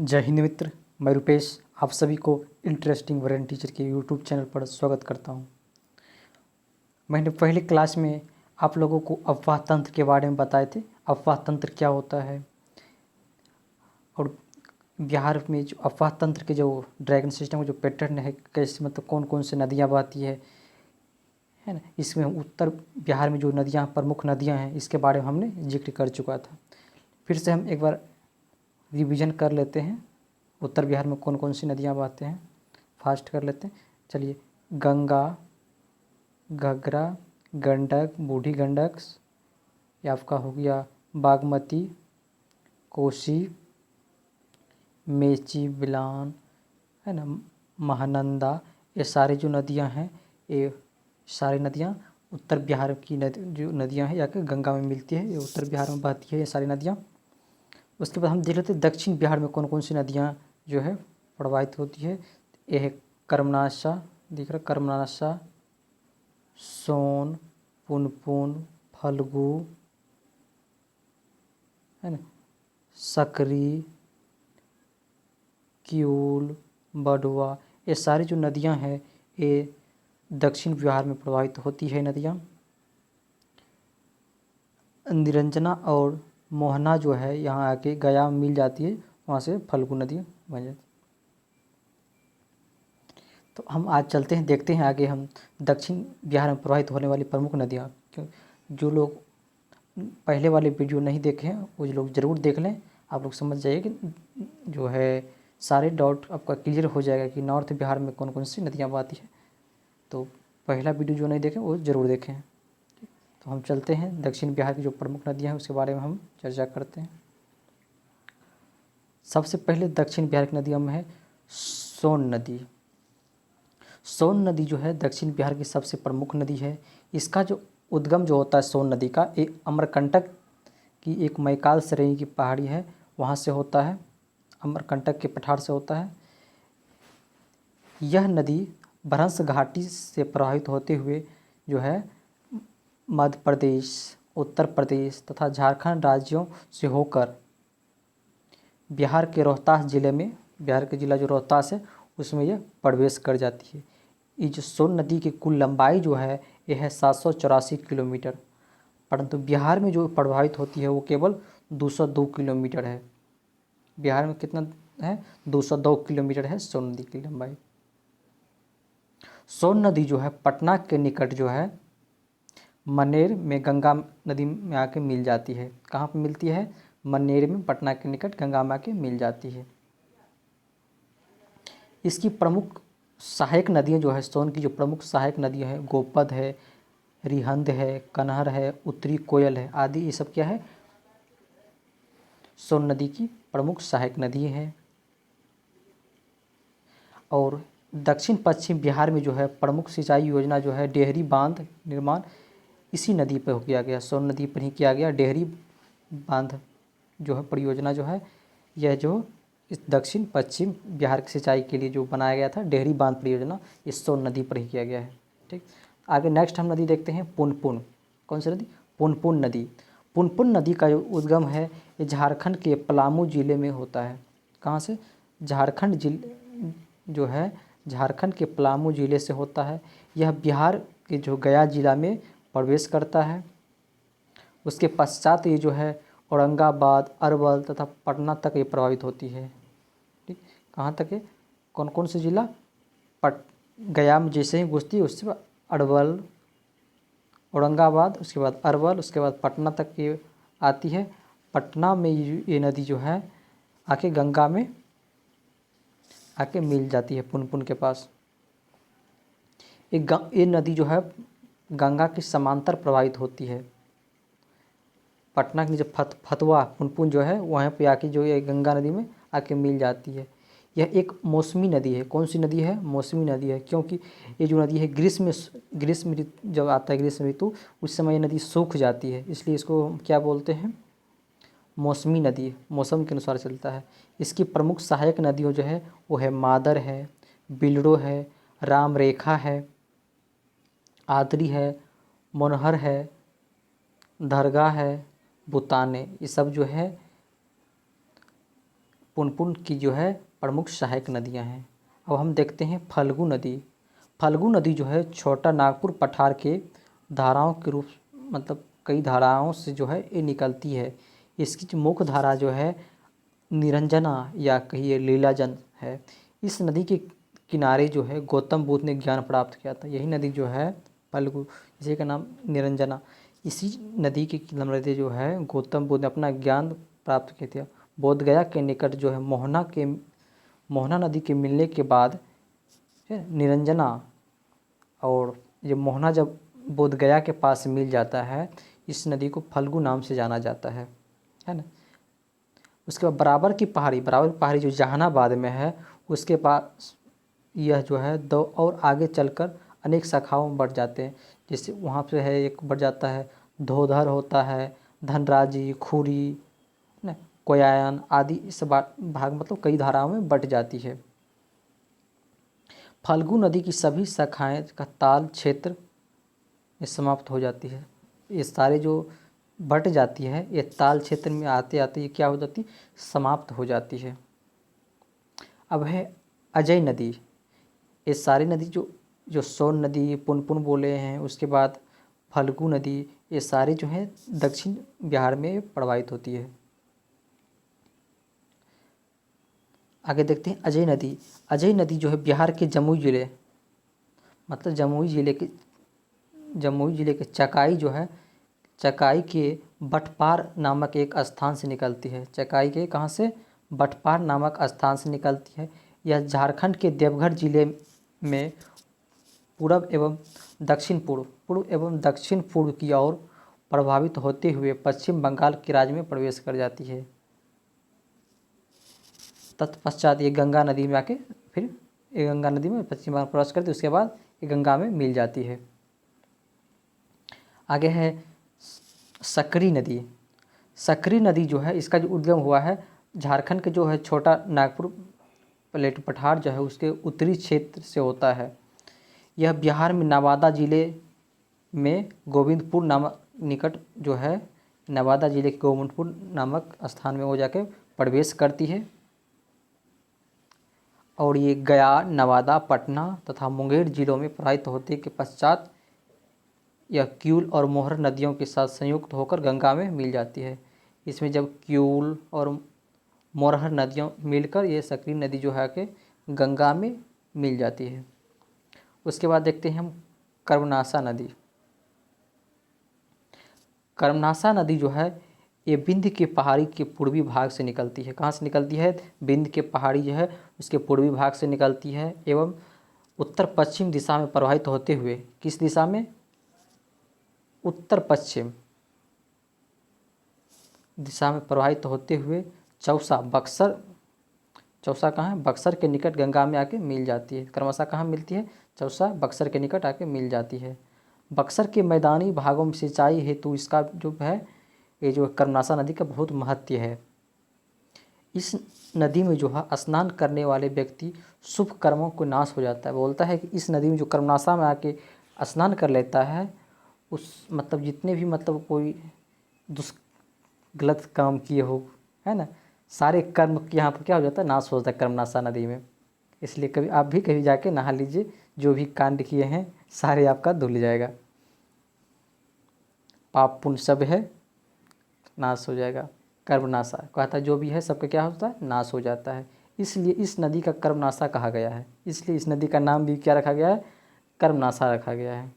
जय हिंद मित्र, मैं रुपेश आप सभी को इंटरेस्टिंग वर्ल्ड टीचर के यूट्यूब चैनल पर स्वागत करता हूं। मैंने पहले क्लास में आप लोगों को अफवाह तंत्र के बारे में बताए थे। अफवाह तंत्र क्या होता है और बिहार में जो अफवाह तंत्र के जो ड्रैगन सिस्टम का जो पैटर्न है, कैसे मतलब कौन कौन से नदियाँ बहती है ना। इसमें उत्तर बिहार में जो नदियाँ प्रमुख नदियाँ हैं इसके बारे में हमने जिक्र कर चुका था। फिर से हम एक बार रिवीजन कर लेते हैं। उत्तर बिहार में कौन कौन सी नदियाँ बहते हैं फास्ट कर लेते हैं। चलिए, गंगा, घाघरा, गंडक, बूढ़ी गंडक, ये आपका हो गया बागमती, कोसी, मेची, बिलान, है ना, महानंदा। ये सारी जो नदियाँ हैं, ये सारी नदियाँ उत्तर बिहार की जो नदियाँ हैं या कि गंगा में मिलती है, ये उत्तर बिहार में बहती है ये सारी नदियाँ। उसके बाद हम देख लेते हैं दक्षिण बिहार में कौन कौन सी नदियाँ जो है प्रवाहित होती है। ये है कर्मनाशा, दिख रहा कर्मनाशा, सोन, पुनपुन, फल्गु, है ना, सकरी, क्यूल, बडवा। ये सारी जो नदियां हैं ये दक्षिण बिहार में प्रवाहित होती है नदियां। निरंजना और मोहना जो है यहाँ आके गया में मिल जाती है, वहाँ से फल्गु नदी बन जाती है। तो हम आज चलते हैं, देखते हैं आगे हम दक्षिण बिहार में प्रवाहित होने वाली प्रमुख नदियाँ। क्यों जो लोग पहले वाले वीडियो नहीं देखे हैं वो लोग ज़रूर देख लें। आप लोग समझ जाइए कि जो है सारे डाउट आपका क्लियर हो जाएगा कि नॉर्थ बिहार में कौन कौन सी नदियाँ बहती है। तो पहला वीडियो जो नहीं देखें वो ज़रूर देखें। तो हम चलते हैं दक्षिण बिहार की जो प्रमुख नदियाँ हैं उसके बारे में हम चर्चा करते हैं। सबसे पहले दक्षिण बिहार की नदियों में है सोन नदी। सोन नदी जो है दक्षिण बिहार की सबसे प्रमुख नदी है। इसका जो उद्गम जो होता है सोन नदी का, एक अमरकंटक की एक मैकाल श्रेणी की पहाड़ी है, वहाँ से होता है, अमरकंटक के पठार से होता है। यह नदी भ्रंश घाटी से प्रवाहित होते हुए जो है मध्य प्रदेश, उत्तर प्रदेश तथा झारखंड राज्यों से होकर बिहार के रोहतास ज़िले में, बिहार के ज़िला जो रोहतास है उसमें यह प्रवेश कर जाती है। ये जो सोन नदी की कुल लंबाई जो है यह है 784 किलोमीटर, परंतु बिहार में जो प्रवाहित होती है वो केवल 202 किलोमीटर है। बिहार में कितना है? 202 किलोमीटर है सोन नदी की लंबाई। सोन नदी जो है पटना के निकट जो है मनेर में गंगा नदी में आके मिल जाती है। कहाँ पर मिलती है? मनेर में, पटना के निकट गंगा में आके मिल जाती है। इसकी प्रमुख सहायक नदियाँ जो है, सोन की जो प्रमुख सहायक नदियाँ हैं, गोपद है, रिहंद है, कनहर है, उत्तरी कोयल है आदि, ये सब क्या है? सोन नदी की प्रमुख सहायक नदी है। और दक्षिण पश्चिम बिहार में जो है प्रमुख सिंचाई योजना जो है डेहरी बांध निर्माण इसी नदी पर किया गया, सोन नदी पर ही किया गया। डेहरी बांध जो है परियोजना जो है, यह जो इस दक्षिण पश्चिम बिहार की सिंचाई के लिए जो बनाया गया था डेहरी बांध परियोजना, इस सोन नदी पर ही किया गया है। ठीक, आगे नेक्स्ट हम नदी देखते हैं पुनपुन। कौन सी नदी? पुनपुन नदी। पुनपुन नदी का जो उद्गम है ये झारखंड के पलामू जिले में होता है। कहाँ से? झारखंड जिले जो है झारखंड के पलामू जिले से होता है। यह बिहार के जो गया जिला में प्रवेश करता है। उसके पश्चात ये जो है औरंगाबाद, अरवल तथा पटना तक ये प्रभावित होती है। ठीक, कहाँ तक है? कौन कौन से जिला? गया में जैसे ही घुसती है उसके बाद अरवल, औरंगाबाद, उसके बाद अरवल, उसके बाद पटना तक ये आती है। पटना में ये नदी जो है आके गंगा में आके मिल जाती है पुनपुन के पास। ये नदी जो है गंगा के समांतर प्रवाहित होती है। पटना की जो फतवा पुनपुन जो है वहाँ पे आके जो ये गंगा नदी में आके मिल जाती है। यह एक मौसमी नदी है। कौन सी नदी है? मौसमी नदी है, क्योंकि ये जो नदी है ग्रीष्म ऋतु जब आता है, ग्रीष्म ऋतु, उस समय ये नदी सूख जाती है, इसलिए इसको क्या बोलते हैं? मौसमी नदी, मौसम के अनुसार चलता है। इसकी प्रमुख सहायक नदियों जो है वो है मादर है, बिलड़ो है, राम रेखा है, आदरी है, मनोहर है, दरगाह है, बुताने, ये सब जो है पुनपुन की जो है प्रमुख सहायक नदियां हैं। अब हम देखते हैं फल्गु नदी। फल्गु नदी जो है छोटा नागपुर पठार के धाराओं के रूप मतलब कई धाराओं से जो है ये निकलती है। इसकी जो मुख्य धारा जो है निरंजना या कहिए लीलाजन है। इस नदी के किनारे जो है गौतम बुद्ध ने ज्ञान प्राप्त किया था। यही नदी जो है फल्गु, इसी का नाम निरंजना। इसी नदी के किनारे जो है गौतम बुद्ध ने अपना ज्ञान प्राप्त किए थे। बोध गया के निकट जो है मोहना नदी के मिलने के बाद निरंजना और ये मोहना जब बोध गया के पास मिल जाता है, इस नदी को फल्गु नाम से जाना जाता है ना। उसके बाद बराबर की पहाड़ी जो जहानाबाद में है, उसके पास यह जो है दो और आगे चलकर अनेक शाखाओं में बढ़ जाते हैं। जैसे वहाँ पे है एक बढ़ जाता है धोधर होता है, धनराजी, खुरी ना, कोयायन आदि इस भाग मतलब कई धाराओं में बट जाती है। फल्गु नदी की सभी शाखाएं का ताल क्षेत्र में समाप्त हो जाती है। ये सारे जो बट जाती है ये ताल क्षेत्र में आते आते ये क्या हो जाती, समाप्त हो जाती है। अब है अजय नदी। ये सारी नदी जो सोन नदी, पुनपुन बोले हैं, उसके बाद फल्गु नदी, ये सारी जो है दक्षिण बिहार में प्रवाहित होती है। आगे देखते हैं अजय नदी। अजय नदी जो है बिहार के जमुई जिले मतलब जमुई जिले के चकाई के बटपार नामक एक स्थान से निकलती है। चकाई के कहाँ से? बटपार नामक स्थान से निकलती है। यह झारखंड के देवघर जिले में पूर्व एवं दक्षिण पूर्व की ओर प्रभावित होते हुए पश्चिम बंगाल के राज्य में प्रवेश कर जाती है। तत्पश्चात ये गंगा नदी में आके फिर ये गंगा नदी में पश्चिम बंगाल प्रवेश करती है, उसके बाद ये गंगा में मिल जाती है। आगे है सकरी नदी। सकरी नदी जो है इसका जो उद्गम हुआ है झारखंड के जो है छोटा नागपुर प्लेट पठार जो है उसके उत्तरी क्षेत्र से होता है। यह बिहार में नवादा जिले में गोविंदपुर नामक निकट जो है नवादा जिले के गोविंदपुर नामक स्थान में हो जाके प्रवेश करती है और ये गया, नवादा, पटना तथा मुंगेर जिलों में प्रवाहित होने के पश्चात यह क्यूल और मोहर नदियों के साथ संयुक्त होकर गंगा में मिल जाती है। इसमें जब क्यूल और मोरहर नदियों मिलकर ये सकरी नदी जो है कि गंगा में मिल जाती है। उसके बाद देखते हैं हम कर्मनासा नदी। कर्मनासा नदी जो है ये विंध्य के पहाड़ी के पूर्वी भाग से निकलती है। कहाँ से निकलती है? विंध्य के पहाड़ी जो है उसके पूर्वी भाग से निकलती है एवं उत्तर पश्चिम दिशा में प्रवाहित होते हुए, किस दिशा में? उत्तर पश्चिम दिशा में प्रवाहित होते हुए चौसा कहाँ है? बक्सर के निकट गंगा में आके मिल जाती है। क्रमशः कहाँ मिलती है? चौसा बक्सर के निकट आके मिल जाती है। बक्सर के मैदानी भागों में सिंचाई हेतु इसका जो है ये जो कर्मनासा नदी का बहुत महत्व है। इस नदी में जो है स्नान करने वाले व्यक्ति शुभ कर्मों को नाश हो जाता है। बोलता है कि इस नदी में जो कर्मनासा में आके स्नान कर लेता है उस मतलब जितने भी मतलब कोई गलत काम किए हो, है ना, सारे कर्म यहाँ पर क्या हो जाता है? नाश हो जाता है कर्मनासा नदी में। इसलिए कभी आप भी कभी जाके नहा लीजिए, जो भी कांड किए हैं सारे आपका धुल जाएगा, पाप पुण्य सब है नाश हो जाएगा। कर्मनासा कहता है जो भी है सबका क्या होता है? नाश हो जाता है। इसलिए इस नदी का कर्मनासा कहा गया है। इसलिए इस नदी का नाम भी क्या रखा गया है? कर्मनासा रखा गया है।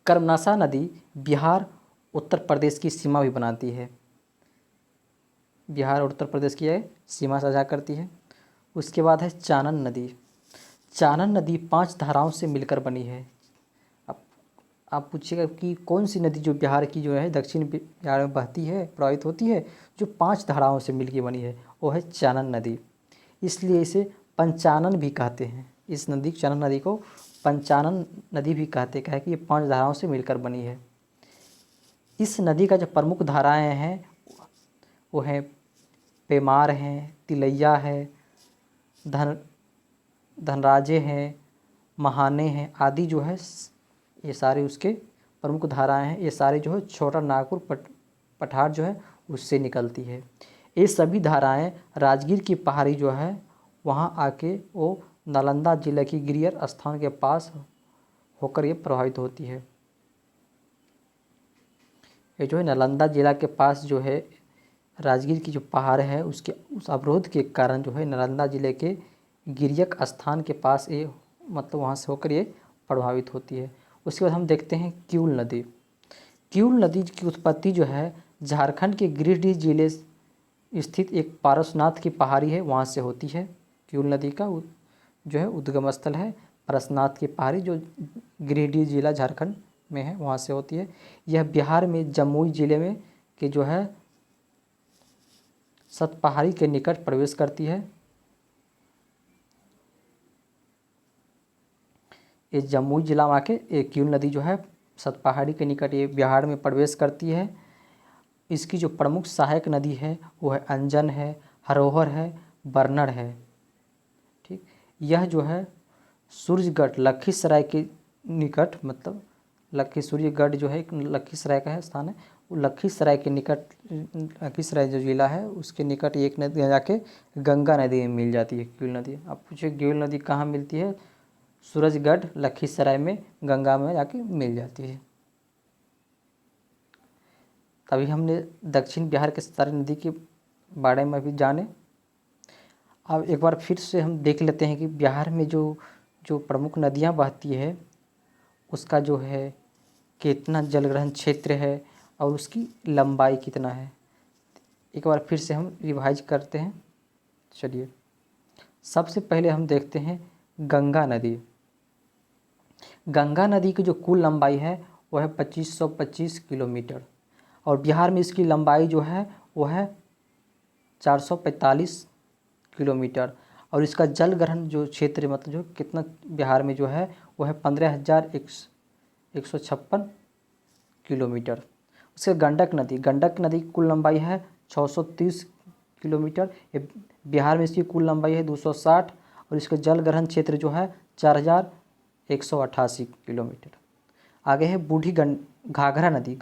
कर्मनासा नदी बिहार उत्तर प्रदेश की सीमा भी बनाती है। बिहार और उत्तर प्रदेश की है सीमा साझा करती है। उसके बाद है चानन नदी। चानन नदी 5 धाराओं से मिलकर बनी है। अब आप पूछिएगा कि कौन सी नदी जो बिहार की जो है दक्षिण बिहार में बहती है, प्रवाहित होती है, जो 5 धाराओं से मिलकर बनी है, वो है चानन नदी। इसलिए इसे पंचानन भी कहते हैं। इस नदी चानन नदी को पंचानन नदी भी कहते हैं कि ये 5 धाराओं से मिलकर बनी है। इस नदी का जो प्रमुख धाराएं हैं वो हैं पेमार हैं, तिलैया है, धनराजे हैं, महाने हैं आदि जो है ये सारे उसके प्रमुख धाराएं हैं। ये सारे जो है छोटा नागपुर पठार जो है उससे निकलती है। ये सभी धाराएं राजगीर की पहाड़ी जो है वहाँ आके वो नालंदा जिले की गिरियर स्थान के पास होकर ये प्रभावित होती है। ये जो है नालंदा जिला के पास जो है राजगीर की जो पहाड़ है उसके उस अवरोध के कारण जो है नालंदा जिले के गिरियक स्थान के पास ये मतलब वहाँ से होकर ये प्रभावित होती है। उसके बाद हम देखते हैं किऊल नदी। किऊल नदी की उत्पत्ति जो है झारखंड के गिरिडीह जिले स्थित एक पारसनाथ की पहाड़ी है वहाँ से होती है। किऊल नदी का जो है उद्गम स्थल है पारसनाथ की पहाड़ी जो गिरिडीह जिला झारखंड में है वहाँ से होती है। यह बिहार में जमुई जिले में के जो है सतपहाड़ी के निकट प्रवेश करती है। ये जमुई जिला में आके एक किऊल नदी जो है सतपहाड़ी के निकट ये बिहार में प्रवेश करती है। इसकी जो प्रमुख सहायक नदी है वो है अंजन है, हरोहर है, बरनर है। ठीक, यह जो है सूर्यगढ़ लखीसराय के निकट मतलब सूर्यगढ़ जो है एक लखीसराय का है स्थान है, वो लखीसराय के निकट लखीसराय जो जिला है उसके निकट एक नदी जाके गंगा नदी में मिल जाती है किऊल नदी। अब पूछे किऊल नदी कहाँ मिलती है? सूरजगढ़ लखीसराय में गंगा में जाके मिल जाती है। तभी हमने दक्षिण बिहार के सारी नदी के बारे में भी जाने। अब एक बार फिर से हम देख लेते हैं कि बिहार में जो जो प्रमुख नदियाँ बहती है उसका जो है कितना जलग्रहण क्षेत्र है और उसकी लंबाई कितना है। एक बार फिर से हम रिवाइज करते हैं। चलिए, सबसे पहले हम देखते हैं गंगा नदी। गंगा नदी की जो कुल लंबाई है वो है 2525 किलोमीटर और बिहार में इसकी लंबाई जो है वो है 445 किलोमीटर और इसका जल ग्रहण जो क्षेत्र मतलब जो कितना बिहार में जो है वो है 15,156 किलोमीटर। उसके गंडक नदी की कुल लंबाई है 630 किलोमीटर। ये बिहार में इसकी कुल लंबाई है 260 और इसका जल ग्रहण क्षेत्र जो है 4,188 किलोमीटर। आगे है बूढ़ी घाघरा नदी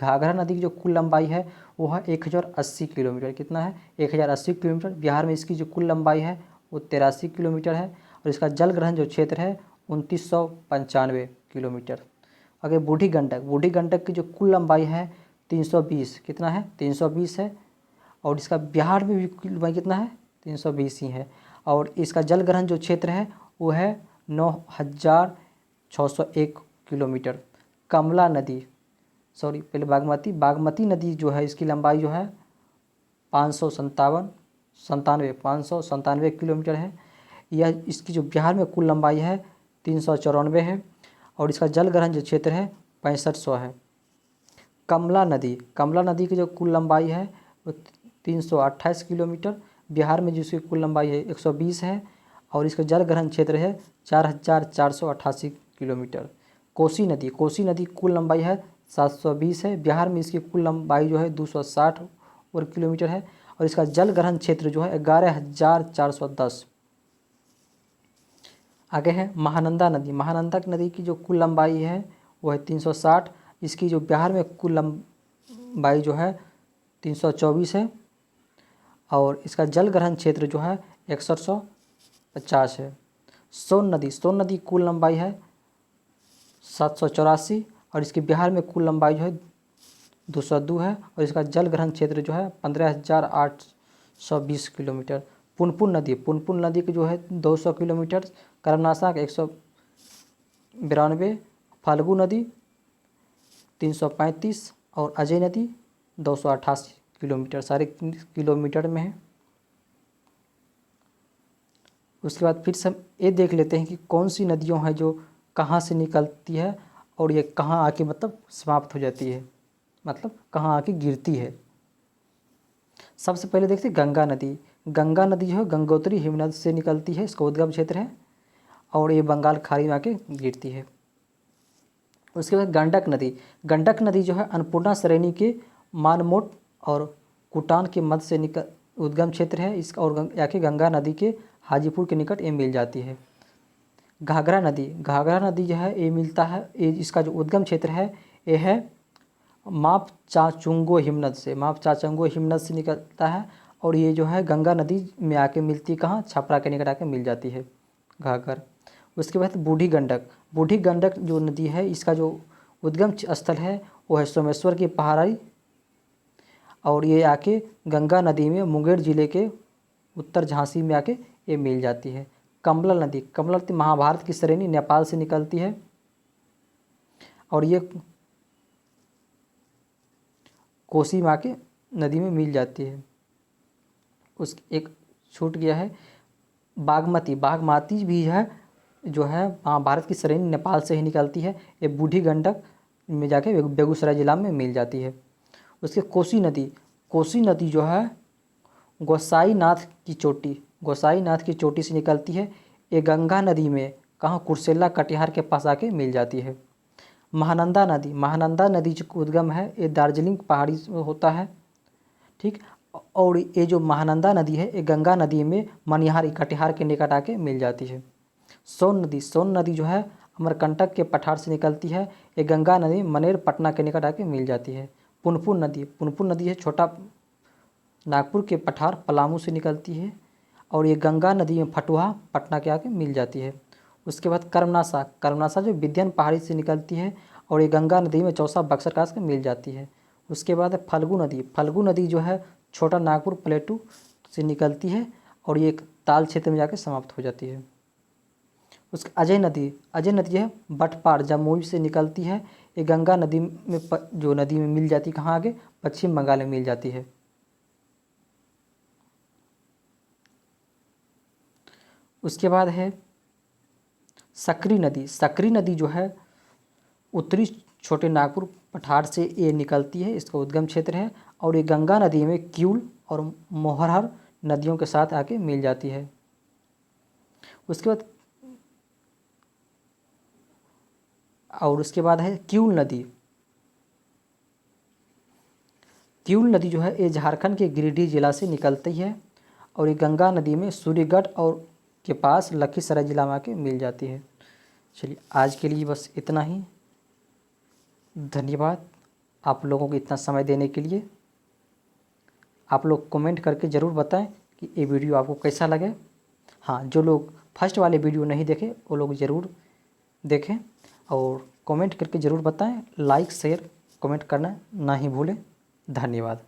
की जो कुल लंबाई है वो है 1080 किलोमीटर। कितना है? 1080 किलोमीटर। बिहार में इसकी जो कुल लंबाई है वो 83 किलोमीटर है और इसका जल ग्रहण जो क्षेत्र है 2995 किलोमीटर। आगे बूढ़ी गंडक की जो कुल लंबाई है 320। कितना है? 320 है और इसका बिहार में भी कुल लंबाई कितना है? 320 ही है और इसका जल ग्रहण जो क्षेत्र है वो है 9601 किलोमीटर। कमला नदी पहले बागमती नदी जो है इसकी लंबाई जो है 597 किलोमीटर है। यह इसकी जो बिहार में कुल लंबाई है 394 है और इसका जल ग्रहण जो क्षेत्र है 6500 है। कमला नदी की जो कुल लंबाई है वो 328 किलोमीटर। बिहार में जिसकी कुल लंबाई है 120 है और इसका जल ग्रहण क्षेत्र है 4488 किलोमीटर। कोसी नदी की कुल लंबाई है 720 है। बिहार में इसकी कुल लंबाई जो है 260 वर्ग किलोमीटर है और इसका जल ग्रहण क्षेत्र जो है 11410। आगे है महानंदा नदी की जो कुल लंबाई है वो है 360। इसकी जो बिहार में कुल लंबाई जो है 324 है और इसका जल ग्रहण क्षेत्र जो है 6150 है। सोन नदी की कुल लंबाई है 784 और इसके बिहार में कुल लंबाई जो है 202 है और इसका जल ग्रहण क्षेत्र जो है 15,820 किलोमीटर। पुनपुन नदी की जो है 200 किलोमीटर। कर्मनाशक 192, फाल्गु नदी 335 और अजय नदी 288 किलोमीटर, सारे किलोमीटर में है। उसके बाद फिर से हम ये देख लेते हैं कि कौन सी नदियों हैं जो कहाँ से निकलती है और ये कहाँ आके मतलब समाप्त हो जाती है, मतलब कहाँ आके गिरती है। सबसे पहले देखते हैं गंगा नदी जो है गंगोत्री हिमनद से निकलती है, इसका उद्गम क्षेत्र है और ये बंगाल खाड़ी में आके गिरती है। उसके बाद गंडक नदी जो है अन्नपूर्णा श्रेणी के मानमोट और कुटान के मध्य से निकल उद्गम क्षेत्र है इसका और आके गंगा नदी के हाजीपुर के निकट ये मिल जाती है। घाघरा नदी जो है ये मिलता है ये इसका जो उद्गम क्षेत्र है ये है माप चाचुंगो हिमनद से निकलता है और ये जो है गंगा नदी में आके मिलती है कहाँ, छपरा के निकट आके मिल जाती है घाघर। उसके बाद बूढ़ी गंडक। बूढ़ी गंडक जो नदी है इसका जो उद्गम स्थल है वो है सोमेश्वर की पहाड़ी, और ये आके गंगा नदी में मुंगेर जिले के उत्तर झांसी में आके ये मिल जाती है। कमला नदी, कमला नदी महाभारत की श्रेणी नेपाल से निकलती है और ये कोसी माँ के नदी में मिल जाती है। उस एक छूट गया है बागमती। बागमती भी है जो है महाभारत की श्रेणी नेपाल से ही निकलती है। ये बूढ़ी गंडक में जाके बेगूसराय जिला में मिल जाती है। उसके कोसी नदी, कोसी नदी जो है गोसाईनाथ की चोटी से निकलती है। ये गंगा नदी में कहाँ, कुर्सेला कटिहार के पास आके मिल जाती है। महानंदा नदी, महानंदा नदी जो उद्गम है ये दार्जिलिंग पहाड़ी से होता है, ठीक। और ये जो महानंदा नदी है ये गंगा नदी में मनिहारी कटिहार के निकट आके मिल जाती है। सोन नदी, सोन नदी जो है अमरकंटक के पठार से निकलती है। ये गंगा नदी मनेर पटना के निकट आके मिल जाती है। पुनपुन नदी, पुनपुन नदी है छोटा नागपुर के पठार पलामू से निकलती है और ये गंगा नदी में फटुहा पटना के आके मिल जाती है। उसके बाद कर्मनाशा, कर्मनाशा जो विंध्य पहाड़ी से निकलती है और ये गंगा नदी में चौसा बक्सर का आके मिल जाती है। उसके बाद है फल्गु नदी, फल्गु नदी जो है छोटा नागपुर प्लेटू से निकलती है और ये ताल क्षेत्र में जाके समाप्त हो जाती है। उसके अजय नदी, अजय नदी है बटपार जमुई से निकलती है। ये गंगा नदी में जो नदी में मिल जाती है कहाँ आगे, पश्चिम बंगाल में मिल जाती है। उसके बाद है सकरी नदी, सकरी नदी जो है उत्तरी छोटे नागपुर पठार से ये निकलती है, इसका उद्गम क्षेत्र है और ये गंगा नदी में क्यूल और मोहरहर नदियों के साथ आके मिल जाती है। उसके बाद है क्यूल नदी। क्यूल नदी जो है ये झारखंड के गिरिडीह जिला से निकलती है और ये गंगा नदी में सूर्यगढ़ और के पास लखीसराय जिला में आके मिल जाती है। चलिए आज के लिए बस इतना ही। धन्यवाद आप लोगों को इतना समय देने के लिए। आप लोग कमेंट करके ज़रूर बताएं कि ये वीडियो आपको कैसा लगे। हाँ, जो लोग फर्स्ट वाले वीडियो नहीं देखे वो लोग ज़रूर देखें और कमेंट करके ज़रूर बताएं। लाइक शेयर कमेंट करना ना ही भूलें। धन्यवाद।